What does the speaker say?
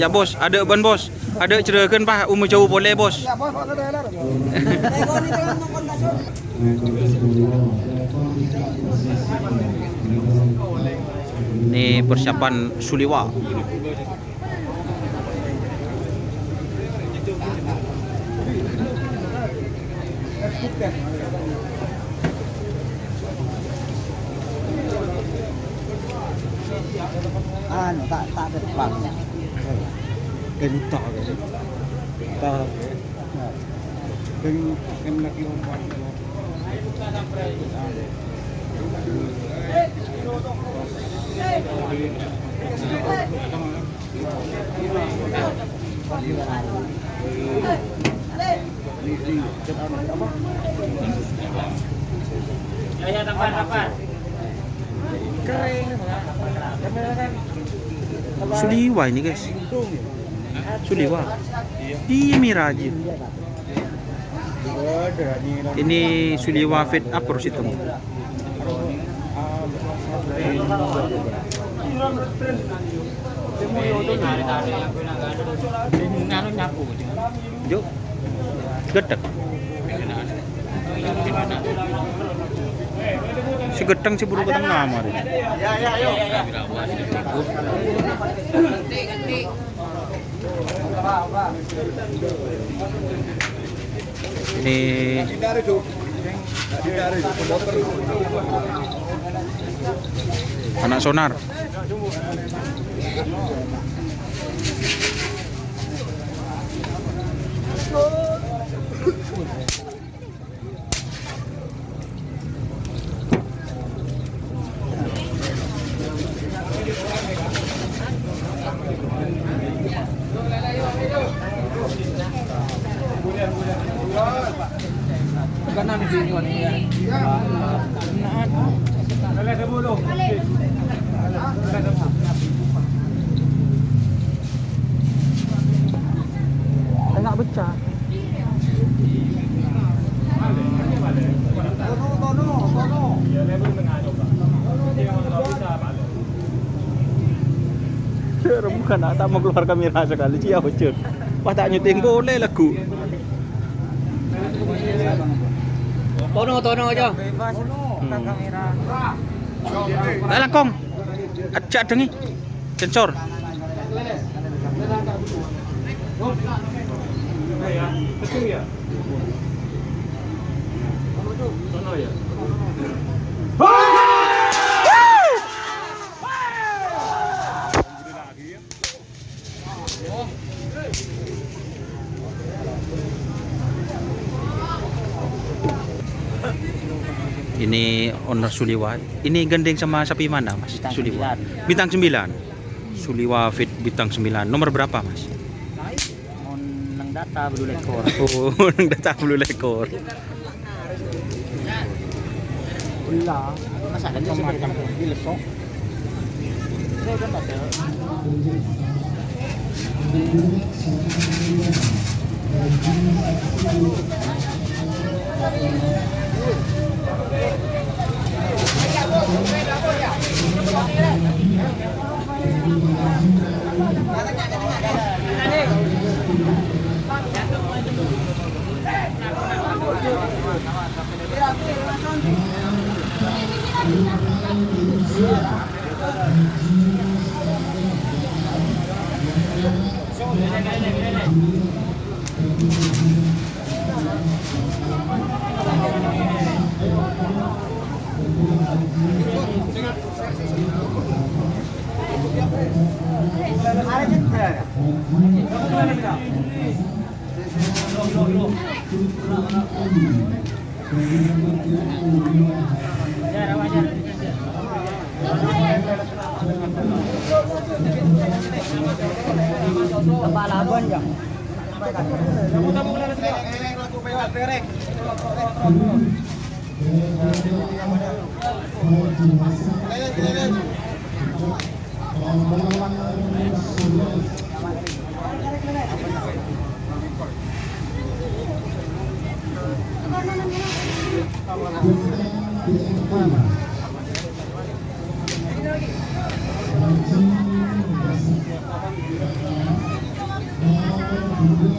Ya bos, ada ban bos. Ada ceritakan pak, jauh boleh bos. Ya bos, ada. Ini persiapan Suliwa. Anu tak terbang. Gentok gitu. Gentok. Gen lagi umpan. Ya tambahan. Suliwa ini guys. Suliwa. Iya Miraji. Ini Suliwa fit apa harus itu? Yuk. Gedek. Si gedeng si buru keteng nama deh. Ini anak sonar. Kanan di sini ya. Enggak pecah. Bukan tak mau keluar kamera sekali sih ya bocor. Wah tak nyuting boleh lagu. Tono aja. Kamera. Lah langkong. Acak dengi. Sensor. Ini owner Suliwa. Ini gandeng sama sapi mana, Mas? Bintang Suliwa. 9. Bintang 9. Suliwa fit bintang 9. Nomor berapa, Mas? Nang data belum lekor. Oh, nang data belum lekor. Ulah. Masa ada sih kan di lesok. Saya kan ada. Labuan ya. Tanaman.